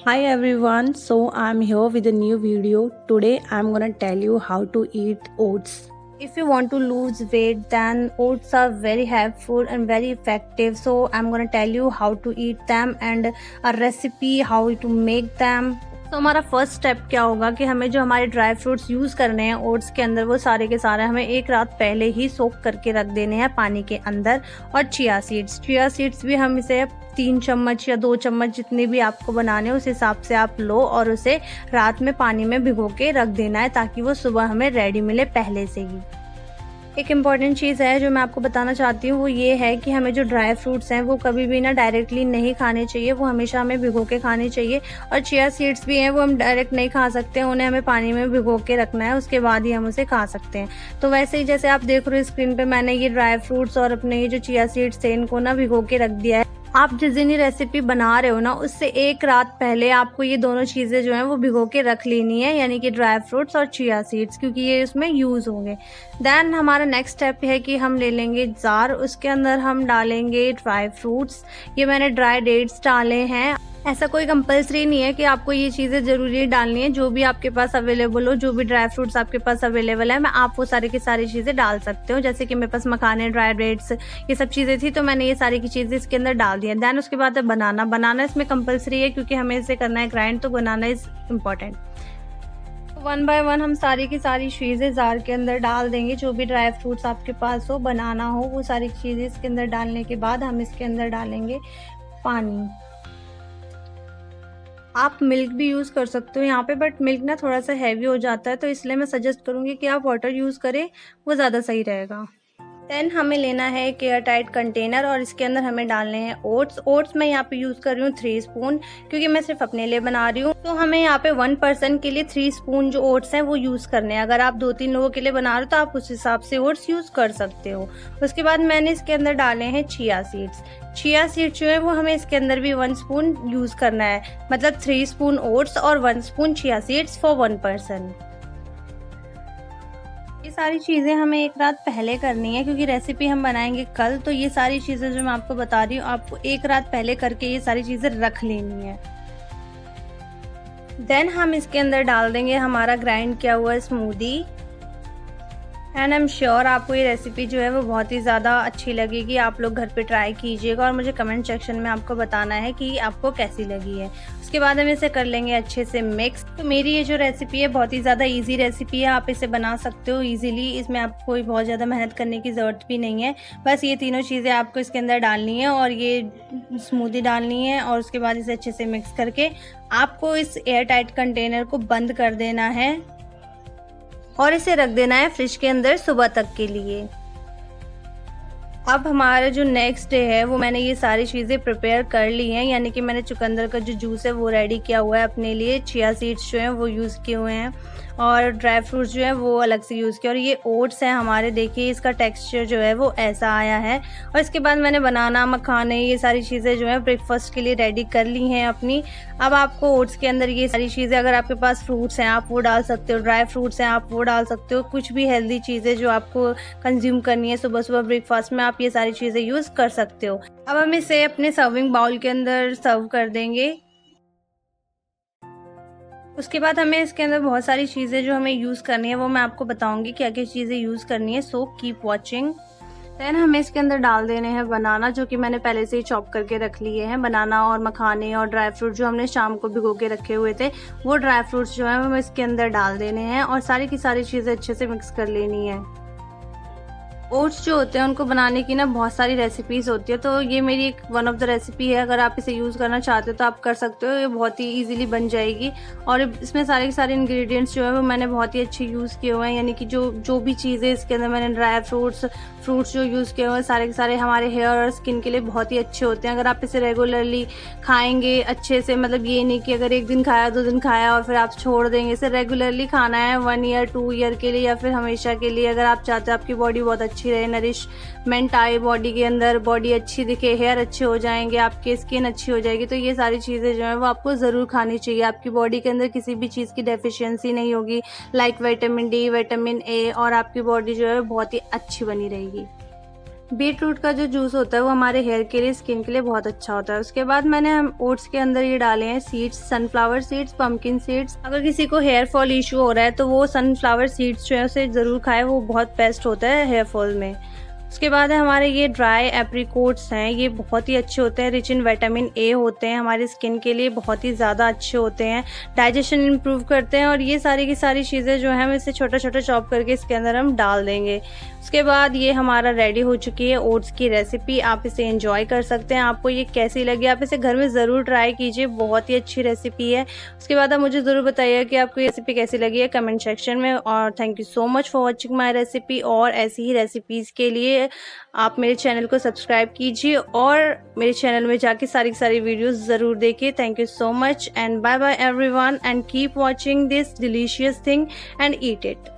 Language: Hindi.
Hi everyone, so I'm here with a new video. Today I'm gonna tell you how to eat oats. If you want to lose weight, then oats are very helpful and very effective. So I'm gonna tell you how to eat them and a recipe how to make them. तो हमारा फर्स्ट स्टेप क्या होगा कि हमें जो हमारे ड्राई फ्रूट्स यूज़ करने हैं ओट्स के अंदर वो सारे के सारे हमें एक रात पहले ही सोक करके रख देने हैं पानी के अंदर। और चिया सीड्स भी हम इसे 3 चम्मच या 2 चम्मच जितने भी आपको बनाने उस हिसाब से आप लो और उसे रात में पानी में भिगो के रख देना है ताकि वो सुबह हमें रेडी मिले पहले से ही। एक इम्पॉर्टेंट चीज़ है जो मैं आपको बताना चाहती हूँ वो ये है कि हमें जो ड्राई फ्रूट्स हैं वो कभी भी ना डायरेक्टली नहीं खाने चाहिए, वो हमेशा हमें भिगो के खाने चाहिए। और चिया सीड्स भी हैं वो हम डायरेक्ट नहीं खा सकते, उन्हें हमें पानी में भिगो के रखना है, उसके बाद ही हम उसे खा सकते हैं। तो वैसे ही जैसे आप देख रहे हो स्क्रीन पे मैंने ये ड्राई फ्रूट्स और अपने ये जो चिया सीड्स थे इनको ना भिगो के रख दिया है। आप जिस दिन ये रेसिपी बना रहे हो ना उससे एक रात पहले आपको ये दोनों चीज़ें जो हैं वो भिगो के रख लेनी है, यानी कि ड्राई फ्रूट्स और चिया सीड्स, क्योंकि ये उसमें यूज़ होंगे। देन हमारा नेक्स्ट स्टेप है कि हम ले लेंगे जार, उसके अंदर हम डालेंगे ड्राई फ्रूट्स। ये मैंने ड्राई डेट्स डाले हैं। ऐसा कोई कंपलसरी नहीं है कि आपको ये चीज़ें ज़रूरी डालनी है, जो भी आपके पास अवेलेबल हो, जो भी ड्राई फ्रूट्स आपके पास अवेलेबल है मैं आप वो सारी की सारी चीज़ें डाल सकते हो। जैसे कि मेरे पास मखाने, ड्राई डेट्स, ये सब चीज़ें थी तो मैंने ये सारी की चीज़ें इसके अंदर डाल दी है। दैन उसके बाद है बनाना इसमें कंपलसरी है क्योंकि हमें इसे करना है ग्राइंड, तो बनाना is important. One by one हम सारी की सारी चीज़ें जार के अंदर डाल देंगे, जो भी ड्राई फ्रूट्स आपके पास हो, बनाना हो, वो सारी चीज़ें इसके अंदर डालने के बाद हम इसके अंदर डालेंगे पानी। आप मिल्क भी यूज़ कर सकते हो यहाँ पे, बट मिल्क ना थोड़ा सा हैवी हो जाता है तो इसलिए मैं सजेस्ट करूँगी कि आप वाटर यूज़ करें, वो ज़्यादा सही रहेगा। देन हमें लेना है एक एयर टाइट कंटेनर और इसके अंदर हमें डालने हैं ओट्स मैं यहाँ पे यूज़ कर रही हूँ 3 स्पून, क्योंकि मैं सिर्फ अपने लिए बना रही हूँ। तो हमें यहाँ पे 1 पर्सन के लिए 3 स्पून जो ओट्स हैं वो यूज़ करने हैं। अगर आप 2-3 लोगों के लिए बना रहे हो तो आप उस हिसाब से ओट्स यूज़ कर सकते हो। उसके बाद मैंने इसके अंदर डाले हैं चिया सीड्स जो है वो हमें इसके अंदर भी 1 स्पून यूज़ करना है, मतलब 3 स्पून ओट्स और 1 spoon chia seeds for 1 person. ये सारी चीज़ें हमें एक रात पहले करनी है क्योंकि रेसिपी हम बनाएंगे कल, तो ये सारी चीज़ें जो मैं आपको बता रही हूँ आपको एक रात पहले करके ये सारी चीज़ें रख लेनी है। देन हम इसके अंदर डाल देंगे हमारा ग्राइंड किया हुआ smoothie. And I am sure आपको ये रेसिपी जो है वो बहुत ही ज़्यादा अच्छी लगेगी। आप लोग घर पे ट्राई कीजिएगा और मुझे कमेंट सेक्शन में आपको बताना है कि आपको कैसी लगी है। उसके बाद हम इसे कर लेंगे अच्छे से मिक्स। तो मेरी ये जो रेसिपी है बहुत ही ज़्यादा इजी रेसिपी है, आप इसे बना सकते हो इजीली। इसमें आपको कोई बहुत ज़्यादा मेहनत करने की ज़रूरत भी नहीं है, बस ये तीनों चीज़ें आपको इसके अंदर डालनी है और ये स्मूदी डालनी है और उसके बाद इसे अच्छे से मिक्स करके आपको इस एयर टाइट कंटेनर को बंद कर देना है और इसे रख देना है फ्रिज के अंदर सुबह तक के लिए। अब हमारा जो नेक्स्ट डे है वो मैंने ये सारी चीज़ें प्रिपेयर कर ली हैं, यानी कि मैंने चुकंदर का जो जूस है वो रेडी किया हुआ है अपने लिए, चिया सीड्स जो हैं वो यूज़ किए हुए हैं और ड्राई फ्रूट्स जो है वो अलग से यूज़ किया। और ये ओट्स हैं हमारे, देखिए इसका टेक्सचर जो है वो ऐसा आया है। और इसके बाद मैंने बनाना, मखाने, ये सारी चीज़ें जो है ब्रेकफास्ट के लिए रेडी कर ली हैं अपनी। अब आपको ओट्स के अंदर ये सारी चीज़ें, अगर आपके पास फ्रूट्स हैं आप वो डाल सकते हो, ड्राई फ्रूट्स हैं आप वो डाल सकते हो, कुछ भी हेल्दी चीज़ें जो आपको कंज्यूम करनी है सुबह सुबह ब्रेकफास्ट में आप ये सारी चीज़ें यूज़ कर सकते हो। अब हम इसे अपने सर्विंग बाउल के अंदर सर्व कर देंगे। उसके बाद हमें इसके अंदर बहुत सारी चीज़ें जो हमें यूज़ करनी है वो मैं आपको बताऊंगी क्या क्या चीज़ें यूज़ करनी है, सो कीप वॉचिंग। देन हमें इसके अंदर डाल देने हैं बनाना, जो कि मैंने पहले से ही चॉप करके रख लिए हैं। बनाना और मखाने और ड्राई फ्रूट जो हमने शाम को भिगो के रखे हुए थे वो ड्राई फ्रूट्स जो है हमें इसके अंदर डाल देने हैं और सारी की सारी चीज़ें अच्छे से मिक्स कर लेनी है। ओट्स जो होते हैं उनको बनाने की ना बहुत सारी रेसिपीज़ होती है, तो ये मेरी एक वन ऑफ द रेसिपी है। अगर आप इसे यूज़ करना चाहते हो तो आप कर सकते हो, ये बहुत ही इजीली बन जाएगी। और इसमें सारे के सारे इंग्रेडिएंट्स जो है वो मैंने बहुत ही अच्छे यूज़ किए हुए हैं, यानी कि जो भी चीज़ें इसके अंदर मैंने ड्राई फ्रूट्स जो यूज़ किए हुए हैं सारे के सारे हमारे हेयर और स्किन के लिए बहुत ही अच्छे होते हैं। अगर आप इसे रेगुलरली खाएंगे अच्छे से, मतलब ये नहीं कि अगर 1 दिन खाया 2 दिन खाया और फिर आप छोड़ देंगे, इसे रेगुलरली खाना है 1 ईयर 2 ईयर के लिए या फिर हमेशा के लिए। अगर आप चाहते हो आपकी बॉडी बहुत अच्छी रहे, नरिशमेंट आए बॉडी के अंदर, बॉडी अच्छी दिखे, हेयर अच्छे हो जाएंगे, आपकी स्किन अच्छी हो जाएगी, तो ये सारी चीज़ें जो है वो आपको ज़रूर खानी चाहिए। आपकी बॉडी के अंदर किसी भी चीज़ की डेफिशिएंसी नहीं होगी, like vitamin D, vitamin A, और आपकी बॉडी जो है बहुत ही अच्छी बनी रहेगी। बीट रूट का जो जूस होता है वो हमारे हेयर के लिए, स्किन के लिए बहुत अच्छा होता है। उसके बाद मैंने हम ओट्स के अंदर ये डाले हैं seeds, sunflower seeds, pumpkin seeds. अगर किसी को हेयर फॉल इशू हो रहा है तो वो सनफ्लावर सीड्स जो है उसे ज़रूर खाए, वो बहुत बेस्ट होता है हेयर फॉल में। उसके बाद है हमारे ये ड्राई एप्रिकोट्स हैं, ये बहुत ही अच्छे होते हैं, रिच इन विटामिन ए होते हैं, हमारी स्किन के लिए बहुत ही ज़्यादा अच्छे होते हैं, डाइजेशन इंप्रूव करते हैं। और ये सारी की सारी चीज़ें जो है हम इसे छोटा छोटा चॉप करके इसके अंदर हम डाल देंगे। उसके बाद ये हमारा रेडी हो चुकी है ओट्स की रेसिपी। आप इसे एंजॉय कर सकते हैं। आपको ये कैसी लगी आप इसे घर में ज़रूर ट्राई कीजिए, बहुत ही अच्छी रेसिपी है। उसके बाद आप मुझे ज़रूर बताइए कि आपको ये रेसिपी कैसी लगी है कमेंट सेक्शन में। और thank you so much for watching my recipe. और ऐसी ही रेसिपीज़ के लिए आप मेरे चैनल को सब्सक्राइब कीजिए और मेरे चैनल में जाके सारी वीडियोस ज़रूर देखिए। Thank you so much and bye bye everyone and keep watching this delicious thing and eat it.